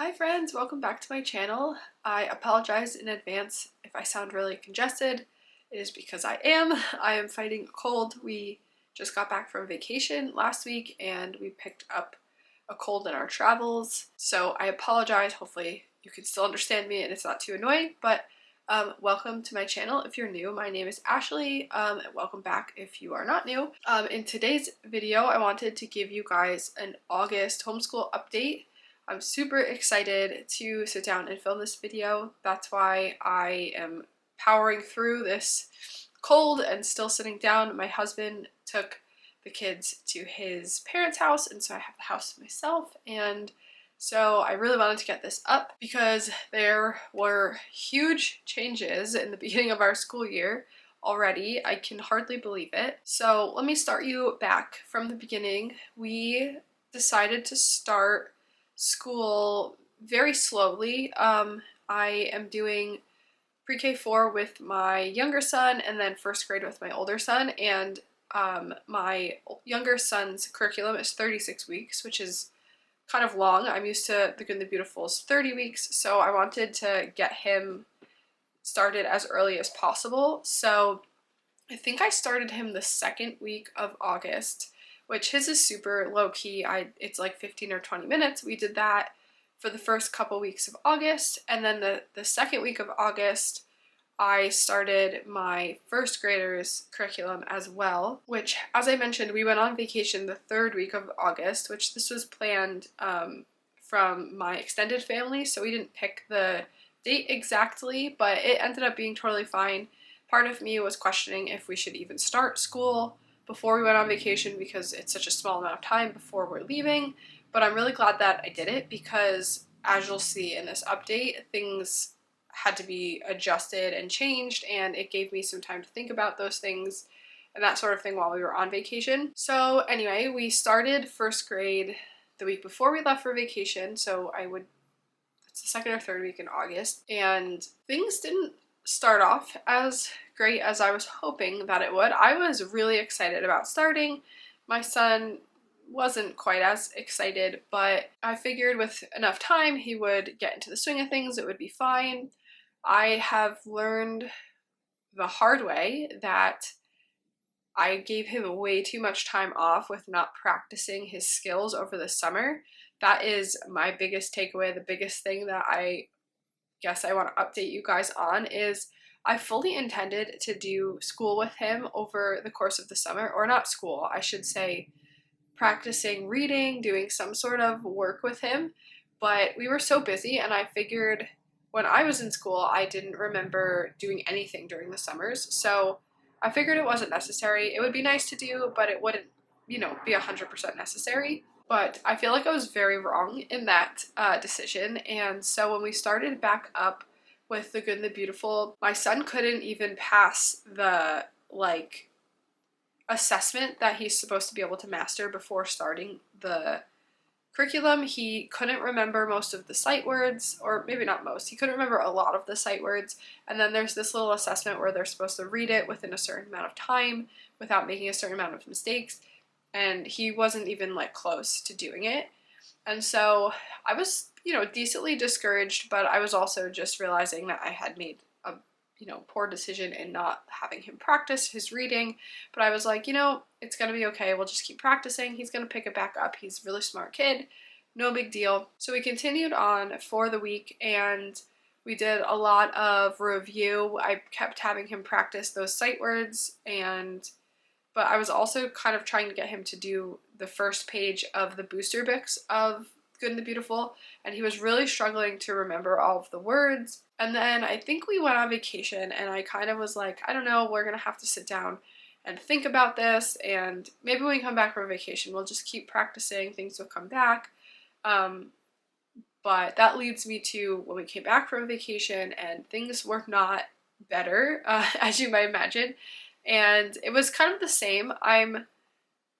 Hi friends, welcome back to my channel. I apologize in advance if I sound really congested. It is because I am. I am fighting a cold. We just got back from vacation last week and we picked up a cold in our travels. So I apologize. Hopefully you can still understand me and it's not too annoying, but welcome to my channel if you're new. My name is Ashley and welcome back if you are not new. In today's video, I wanted to give you guys an August homeschool update. I'm super excited to sit down and film this video. That's why I am powering through this cold and still sitting down. My husband took the kids to his parents' house, and so I have the house to myself. And so I really wanted to get this up because there were huge changes in the beginning of our school year already. I can hardly believe it. So let me start you back from the beginning. We decided to start school very slowly. I am doing Pre-K4 with my younger son and then first grade with my older son, and my younger son's curriculum is 36 weeks, which is kind of long. I'm used to The Good and the Beautiful's 30 weeks, so I wanted to get him started as early as possible. So I think I started him the second week of August, which his is super low-key. It's like 15 or 20 minutes. We did that for the first couple weeks of August, and then the second week of August, I started my first graders curriculum as well, which, as I mentioned, we went on vacation the third week of August, which this was planned from my extended family, so we didn't pick the date exactly, but it ended up being totally fine. Part of me was questioning if we should even start school before we went on vacation because it's such a small amount of time before we're leaving, but I'm really glad that I did it because, as you'll see in this update, things had to be adjusted and changed, and it gave me some time to think about those things and that sort of thing while we were on vacation. So anyway, we started first grade the week before we left for vacation, so it's the second or third week in August, and things didn't start off as great as I was hoping that it would. I was really excited about starting. My son wasn't quite as excited, but I figured with enough time he would get into the swing of things, it would be fine. I have learned the hard way that I gave him way too much time off with not practicing his skills over the summer. That is my biggest takeaway. The biggest thing that I guess I want to update you guys on is I fully intended to do school with him over the course of the summer, or not school, I should say practicing reading, doing some sort of work with him, but we were so busy and I figured when I was in school I didn't remember doing anything during the summers, so I figured it wasn't necessary. It would be nice to do, but it wouldn't, be 100% necessary. But I feel like I was very wrong in that decision, and so when we started back up with The Good and the Beautiful, my son couldn't even pass the, assessment that he's supposed to be able to master before starting the curriculum. He couldn't remember most of the sight words, or maybe not most, he couldn't remember a lot of the sight words, and then there's this little assessment where they're supposed to read it within a certain amount of time without making a certain amount of mistakes, and he wasn't even close to doing it. And so I was, decently discouraged, but I was also just realizing that I had made a, poor decision in not having him practice his reading. But I was like, it's gonna be okay. We'll just keep practicing. He's gonna pick it back up. He's a really smart kid. No big deal. So we continued on for the week and we did a lot of review. I kept having him practice those sight words, but I was also kind of trying to get him to do the first page of the booster books of Good and the Beautiful, and he was really struggling to remember all of the words. And then I think we went on vacation and I kind of was like, I don't know, we're gonna have to sit down and think about this, and maybe when we come back from vacation we'll just keep practicing, things will come back. But that leads me to when we came back from vacation and things were not better, as you might imagine. And it was kind of the same.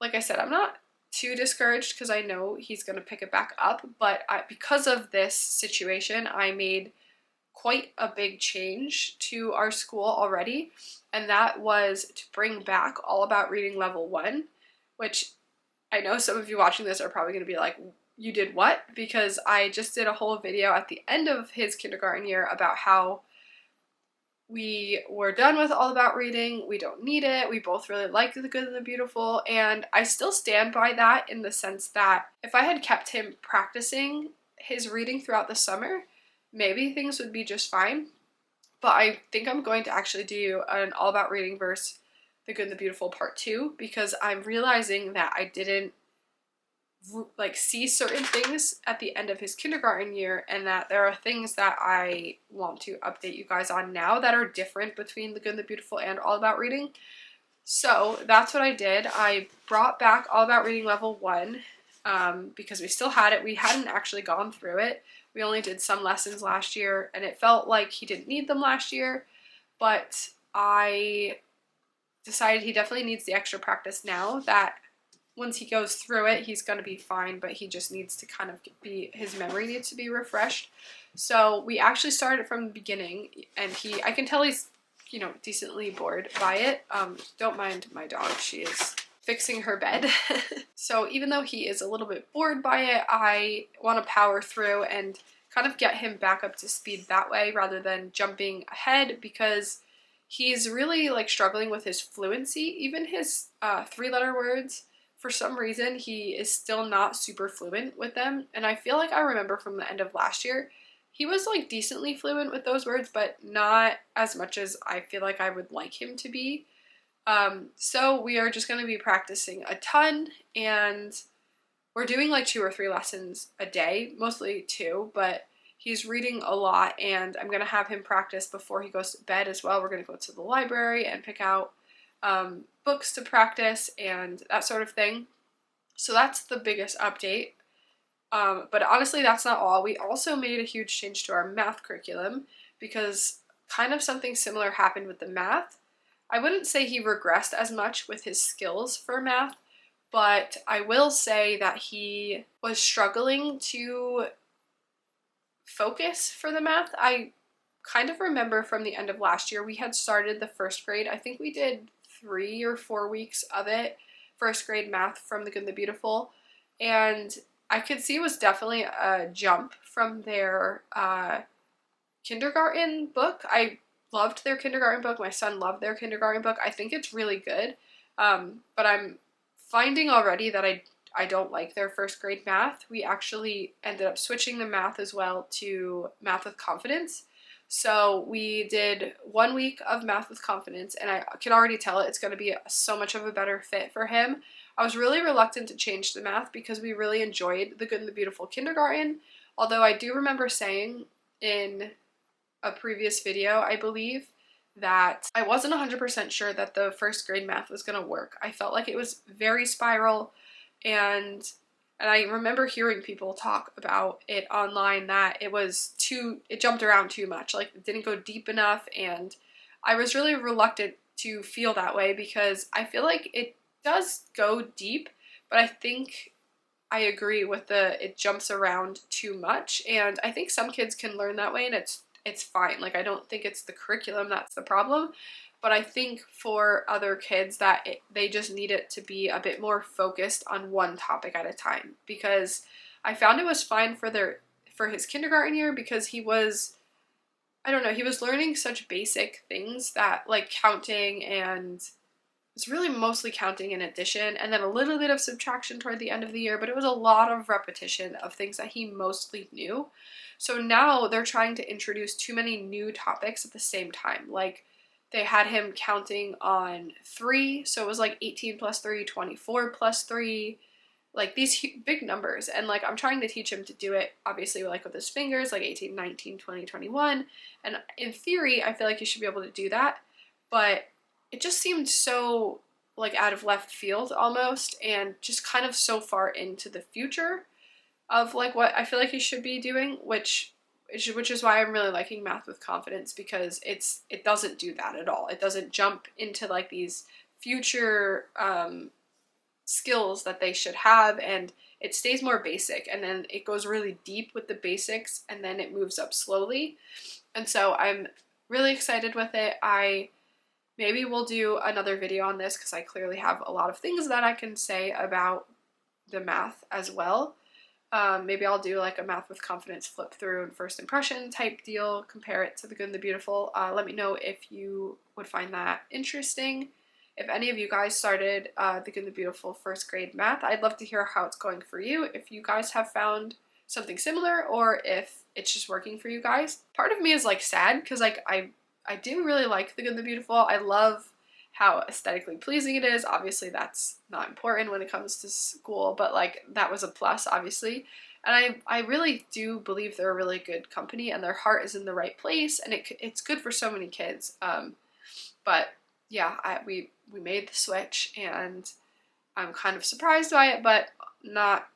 Like I said, I'm not too discouraged because I know he's going to pick it back up, but because of this situation, I made quite a big change to our school already, and that was to bring back All About Reading Level 1, which I know some of you watching this are probably going to be like, you did what, because I just did a whole video at the end of his kindergarten year about how we were done with All About Reading. We don't need it. We both really like The Good and the Beautiful, and I still stand by that in the sense that if I had kept him practicing his reading throughout the summer, maybe things would be just fine. But I think I'm going to actually do an All About Reading versus The Good and the Beautiful Part 2, because I'm realizing that I didn't like see certain things at the end of his kindergarten year, and that there are things that I want to update you guys on now that are different between The Good and the Beautiful and All About Reading. So that's what I did. I brought back All About Reading Level 1 because we still had it. We hadn't actually gone through it. We only did some lessons last year, and it felt like he didn't need them last year, but I decided he definitely needs the extra practice now, that once he goes through it, he's going to be fine, but he just needs to kind of his memory needs to be refreshed. So we actually started from the beginning, and I can tell he's, you know, decently bored by it. Don't mind my dog, she is fixing her bed. So even though he is a little bit bored by it, I want to power through and kind of get him back up to speed that way rather than jumping ahead, because he's really like struggling with his fluency, even his 3-letter words. For some reason, he is still not super fluent with them, and I feel like I remember from the end of last year, he was like decently fluent with those words, but not as much as I feel like I would like him to be. So we are just going to be practicing a ton, and we're doing like 2 or 3 lessons a day, mostly 2, but he's reading a lot, and I'm going to have him practice before he goes to bed as well. We're going to go to the library and pick out books to practice and that sort of thing. So that's the biggest update. But honestly, that's not all. We also made a huge change to our math curriculum because kind of something similar happened with the math. I wouldn't say he regressed as much with his skills for math, but I will say that he was struggling to focus for the math. I kind of remember from the end of last year, we had started the first grade. I think we did 3 or 4 weeks of it, first grade math from The Good and the Beautiful, and I could see it was definitely a jump from their kindergarten book. I loved their kindergarten book. My son loved their kindergarten book. I think it's really good, but I'm finding already that I don't like their first grade math. We actually ended up switching the math as well to Math with Confidence. So we did 1 week of Math with Confidence, and I can already tell it's going to be so much of a better fit for him. I was really reluctant to change the math because we really enjoyed The Good and the Beautiful kindergarten, although I do remember saying in a previous video, I believe, that I wasn't 100% sure that the first grade math was going to work. I felt like it was very spiral, and I remember hearing people talk about it online that it jumped around too much, like it didn't go deep enough, and I was really reluctant to feel that way because I feel like it does go deep, but I think I agree with it jumps around too much, and I think some kids can learn that way, and it's fine. Like, I don't think it's the curriculum that's the problem, but I think for other kids that they just need it to be a bit more focused on one topic at a time, because I found it was fine for his kindergarten year because he was, I don't know, he was learning such basic things that like counting, and it's really mostly counting and addition, and then a little bit of subtraction toward the end of the year, but it was a lot of repetition of things that he mostly knew. So now they're trying to introduce too many new topics at the same time. Like, they had him counting on 3, so it was like 18 plus 3, 24 plus 3, like these big numbers. And like, I'm trying to teach him to do it, obviously, like with his fingers, like 18, 19, 20, 21. And in theory, I feel like you should be able to do that, but it just seemed so like out of left field almost, and just kind of so far into the future of like what I feel like he should be doing, which is why I'm really liking Math with Confidence, because it doesn't do that at all. It doesn't jump into like these future skills that they should have, and it stays more basic, and then it goes really deep with the basics, and then it moves up slowly. And so I'm really excited with it. Maybe we'll do another video on this because I clearly have a lot of things that I can say about the math as well. Maybe I'll do like a math with confidence flip through and first impression type deal, compare it to The Good and the Beautiful. Let me know if you would find that interesting. If any of you guys started The Good and the Beautiful first grade math, I'd love to hear how it's going for you. If you guys have found something similar or if it's just working for you guys. Part of me is like sad because like I do really like The Good and the Beautiful. I love how aesthetically pleasing it is. Obviously that's not important when it comes to school, but like that was a plus obviously. And I really do believe they're a really good company and their heart is in the right place and it's good for so many kids. But yeah, we made the switch and I'm kind of surprised by it, but not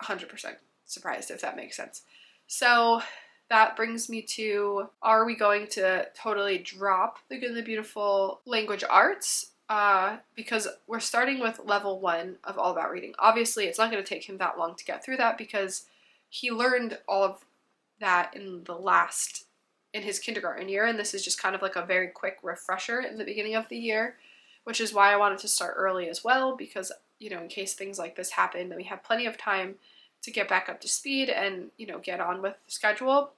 100% surprised, if that makes sense. So that brings me to, are we going to totally drop The Good and the Beautiful language arts? Because we're starting with level 1 of All About Reading. Obviously, it's not going to take him that long to get through that because he learned all of that in his kindergarten year, and this is just kind of like a very quick refresher in the beginning of the year, which is why I wanted to start early as well, because, you know, in case things like this happen, then we have plenty of time to get back up to speed and, you know, get on with the schedule.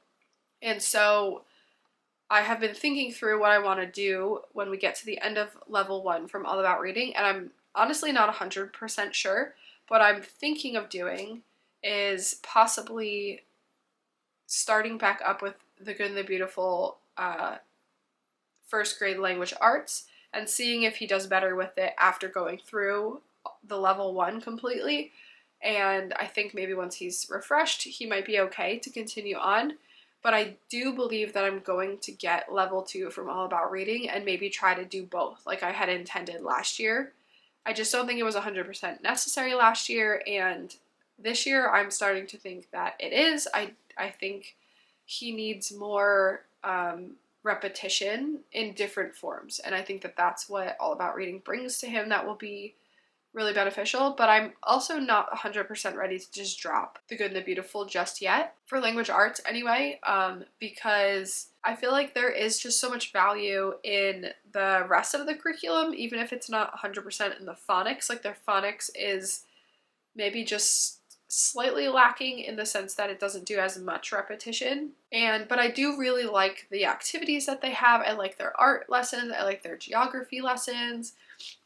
And so I have been thinking through what I want to do when we get to the end of level 1 from All About Reading, and I'm honestly not 100% sure. What I'm thinking of doing is possibly starting back up with The Good and the Beautiful first grade language arts and seeing if he does better with it after going through the level 1 completely. And I think maybe once he's refreshed, he might be okay to continue on. But I do believe that I'm going to get level 2 from All About Reading and maybe try to do both like I had intended last year. I just don't think it was 100% necessary last year, and this year I'm starting to think that it is. I think he needs more repetition in different forms, and I think that that's what All About Reading brings to him that will be really beneficial. But I'm also not 100% ready to just drop The Good and the Beautiful just yet, for language arts anyway, because I feel like there is just so much value in the rest of the curriculum, even if it's not 100% in the phonics. Like their phonics is maybe just slightly lacking in the sense that it doesn't do as much repetition. But I do really like the activities that they have. I like their art lessons. I like their geography lessons.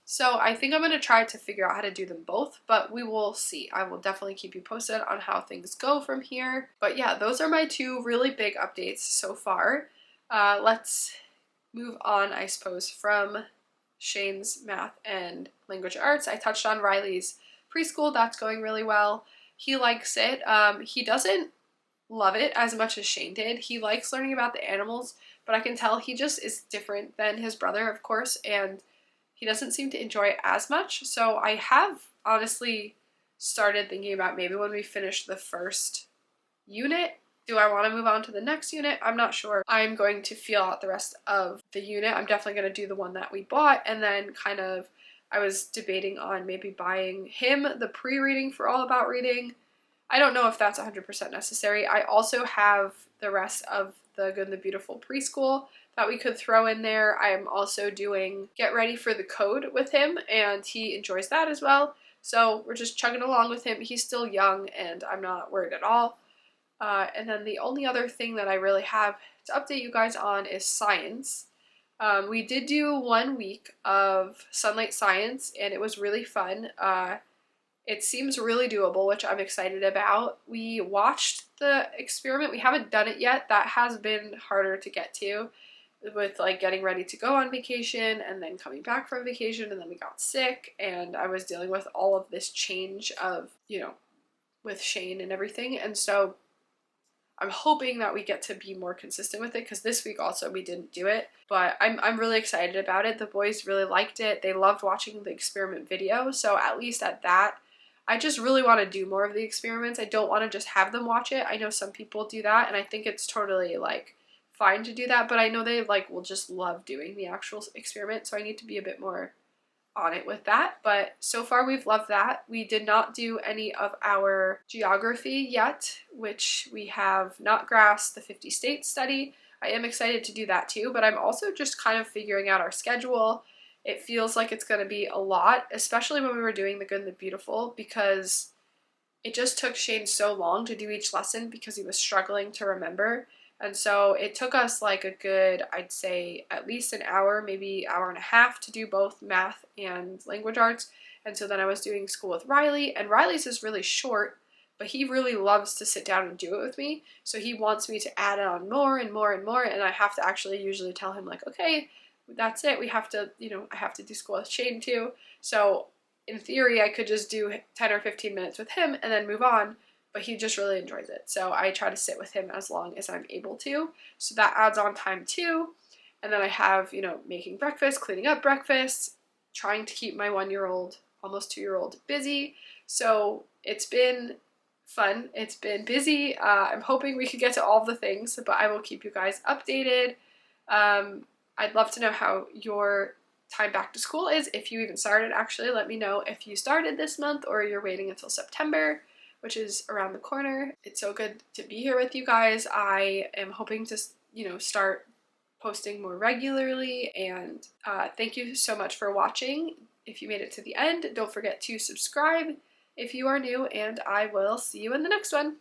So I think I'm going to try to figure out how to do them both, but we will see. I will definitely keep you posted on how things go from here. But yeah, those are my 2 really big updates so far. Let's move on, I suppose, from Shane's math and language arts. I touched on Riley's preschool. That's going really well. He likes it. He doesn't love it as much as Shane did. He likes learning about the animals, but I can tell he just is different than his brother, of course, and he doesn't seem to enjoy it as much. So I have honestly started thinking about maybe when we finish the first unit, do I want to move on to the next unit? I'm not sure. I'm going to feel out the rest of the unit. I'm definitely going to do the one that we bought, and then kind of I was debating on maybe buying him the pre-reading for All About Reading. I don't know if that's 100% necessary. I also have the rest of the Good and the Beautiful preschool that we could throw in there. I am also doing Get Ready for the Code with him, and he enjoys that as well. So we're just chugging along with him. He's still young, and I'm not worried at all. And then the only other thing that I really have to update you guys on is science. We did do 1 week of Sunlight Science, and it was really fun. It seems really doable, which I'm excited about. We watched the experiment. We haven't done it yet. That has been harder to get to, with like getting ready to go on vacation and then coming back from vacation, and then we got sick, and I was dealing with all of this change of, you know, with Shane and everything. And so I'm hoping that we get to be more consistent with it, because this week also we didn't do it, but I'm really excited about it. The boys really liked it. They loved watching the experiment video, so at least at that, I just really want to do more of the experiments. I don't want to just have them watch it. I know some people do that, and I think it's totally like fine to do that, but I know they like will just love doing the actual experiment, so I need to be a bit more on it with that. But so far we've loved that. We did not do any of our geography yet, which we have not grasped the 50 states study. I am excited to do that too, but I'm also just kind of figuring out our schedule. It feels like it's going to be a lot, especially when we were doing the Good and the Beautiful, because it just took Shane so long to do each lesson because he was struggling to remember. And so it took us like a good, I'd say at least an hour, maybe hour and a half to do both math and language arts. And so then I was doing school with Riley, and Riley's is really short, but he really loves to sit down and do it with me. So he wants me to add on more and more and more, and I have to actually usually tell him like, okay, that's it. We have to, I have to do school with Shane too. So in theory, I could just do 10 or 15 minutes with him and then move on, but he just really enjoys it. So I try to sit with him as long as I'm able to. So that adds on time too. And then I have, making breakfast, cleaning up breakfast, trying to keep my 1-year-old, almost 2-year-old busy. So it's been fun. It's been busy. I'm hoping we could get to all the things, but I will keep you guys updated. I'd love to know how your time back to school is. If you even started, actually, let me know if you started this month or you're waiting until September, which is around the corner. It's so good to be here with you guys. I am hoping to, start posting more regularly, and thank you so much for watching. If you made it to the end, don't forget to subscribe if you are new, and I will see you in the next one.